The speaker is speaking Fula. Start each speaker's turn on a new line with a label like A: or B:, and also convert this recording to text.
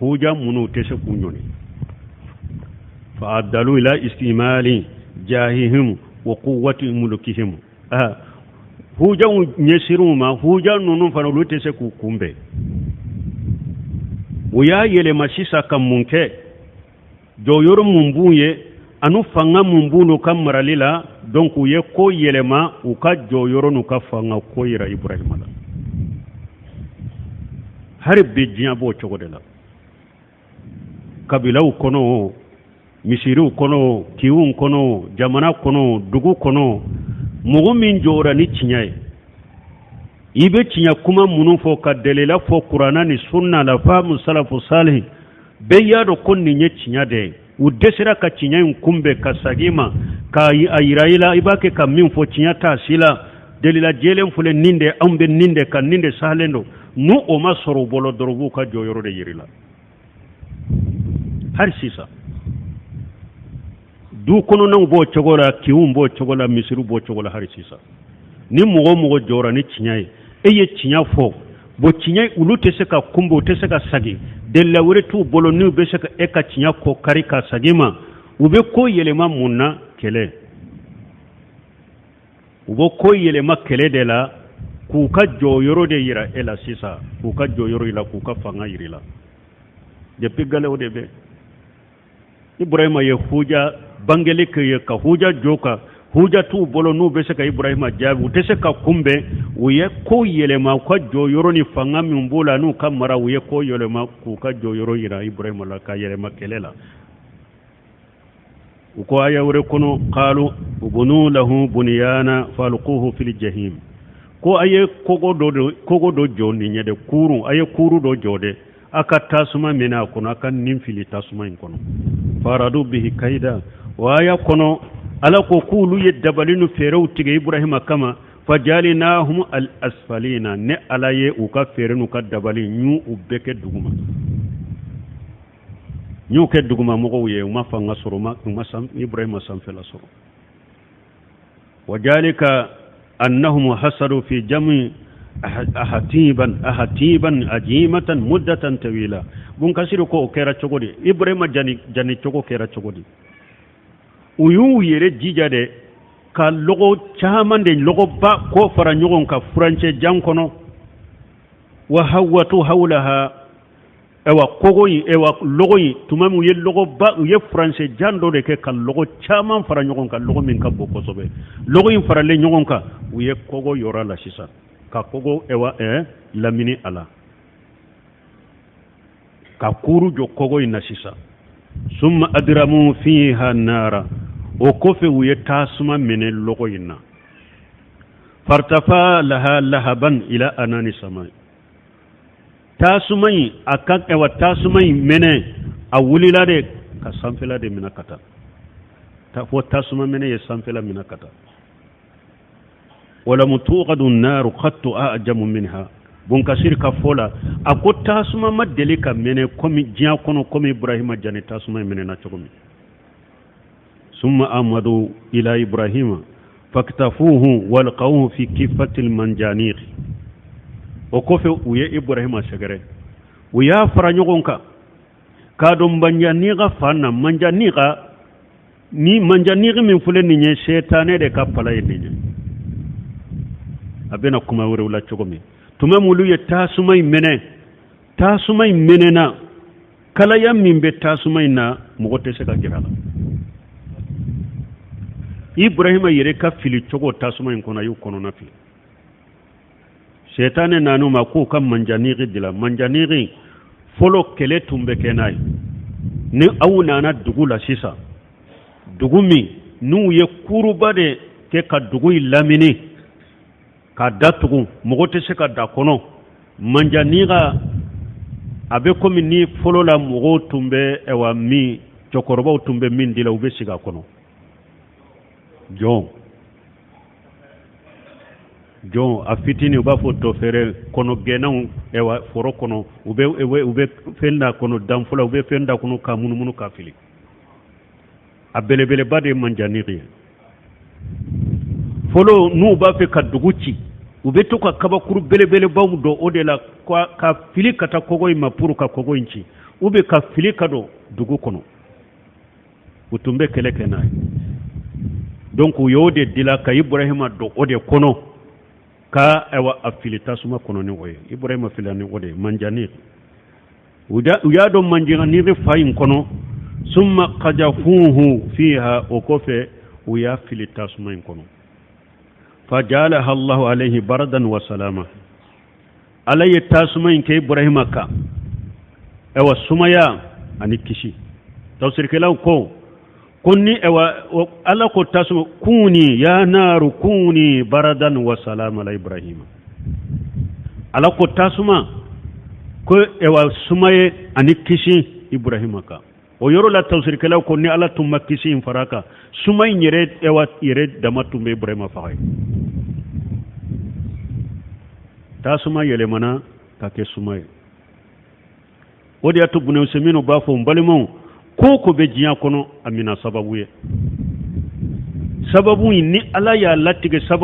A: huja munu tese kunyoni fa addalu ila istimali jahihim wa quwwati mulukihim huja nyesiruma huja nunu fana lu tese ku kumbe uya yele masisa kam munke do yoro mumbuye anu fanga mumbuno kam maralila donc ye ko yelema u ka jo yoro nu ka fanga ko ira ibrahima la har be jiya bo chogodela kabila u kono misiri u kono kiwu kono jamana kono dugu kono mugu min jora ni cinyai ibe cinya kuma munun fo ka delela fo qur'ana ni sunna la famu salafu salih be yado konni nye cinya de u desira ka cinya kumbe ka sagima ka ayiraila ibake ka min fo cinya ta sila delila jelen fule ninde ambe ninde kan ninde sahlendo nu o ma soro bolo dorobu ka joyoro de yirila har sisa du kono nan bo chogola kiwum bo chogola misiru bo chogola har sisa ni mugo jora ni cinyai eye cinya fo bo cinyai ulute se ka kumbo te se ka sagi della wure tu bolo ni be se ka e ka cinya ko kari ka sagima ube ko yelema munna kele ubo ko yelema kele de la ku ka joyoro de yira ela sisa ku ka joyoro ila ku ka fanga yirila de pigale ode be ibrahima ye huja bangele ke ye ka huja joka huja tu bolo nu be se ka ibrahima jabu te se ka kumbe uye ko yelema ko joyoro ni fanga mimbula nu kamara uye ko yelema ku ka joyoro yira ibrahima la ka yelema kelela uko aya wure kono qalu ubunu lahu bunyana falquhu fil jahim ko aye kogo do joni nyede kuru aye kuru do jode aka tasuma mena kono aka nimfili tasuma in kono faradu bihi kaida wa aya kono ala ko kulu yeddabalinu ferew tige ibrahima kama fajalinahum al asfalina ne alaye uka ferenu ka dabali nyu ubeke duguma nyu ke duguma mo ye ma fanga soroma ma sam ibrahima sam fela soro wajalika annahum hasaru fi jami ahatiban ajimatan muddatan tawila bun kasiru ko kera chogodi ibrahima jani chogo kera chogodi uyu yere jijade ka logo chamande logo ba ko fara nyogon ka france jankono wa hawatu hawlaha ewa kogoyi ewa logoyi tumamu ye logo ba ye france jando de ke ka logo chaman fara nyogon ka logo min ka boko sobe logo yin fara le nyogon ka uye kogo yora la sisa ka kogo ewa lamini ala ka kuru jo kogo ina sisa summa adramu fiha nara o kofe uye tasuma mene logo ina fartafa laha lahaban ila anani samai tasumai akan ewa tasumai mene a wulila de ka sanfela de mina kata ta fo tasuma mene ye sanfela mina kata wala mutuqadu an-nar qattu ajamu minha bun kasir ka fola ako tasuma madeli ka mene komi jiya kono komi ibrahima jani tasuma mene na chogomi summa amadu ila ibrahima faktafuhu walqawhu fi kifati al-manjanir o kofe uye ibrahima segere uya fara nyogonka kado manjaniga fana manjaniga ni manjaniga min fule ni nye shetane de kapala yinye abena kuma wure wala chogomi tumamulu ye tasumai mene na kala yammin be tasumai na mugote se ka girala ibrahima yere ka fili chogo tasumai kono yu kono na fili shetane nanu ma ko kam manjaniri dila manjaniri folo kele tumbe kenai ni awuna na dugula sisa dugumi nu ye kurubade ke ka dugu lamini ka datugu mogote se ka dakono manjanira abe komi ni folo la mogo tumbe ewa mi chokoroba tumbe min dila ube siga kono jon afitini uba fo to fere kono genan ewa foro kono ube fenda kono damfula ube fenda kono ka munu ka fili abelebele bade manjaniri folo nu ba fe ka duguci ube to ka kaba kuru belebele bawu do odela ka fili kata kogo ma puru ka kogo inci ube ka fili ka don dugu kɔnɔ u tun bɛ kɛlɛ kɛ n'a ye donc u y'o de dila ka Ibrahima don o de kɔnɔ ka a fili tasuma kɔnɔ ni o ye Ibrahima filila ni o de ye manjani u y'a dɔn manjani fa in kɔnɔ summa qajafuhu fiha o kɔfɛ u y'a fili tasuma in kɔnɔ fajalaha Allahu alayhi baradan wa salama ala ye tasuma in kɛ Ibrahima kan sumaya ani kisi tafsirkɛlaw ko ni ala ko tasuma kuni ya naru kuni baradan wa salama ala Ibrahima ala ko tasuma ko sumaye ani kisi Ibrahima kan o yɔrɔ la tafsirkɛlaw ko ni ala tun ma kisi in fara kan suma in yɛrɛ dama tun bɛ Ibrahima faga tasuma yɛlɛmana ka kɛ suma ye o de y'a to Ibn Usaymin b'a fɔ n balimaw ko bɛ diɲɛ kɔnɔ a mina sababu ye sababu in ni ala y'a latigɛ sababu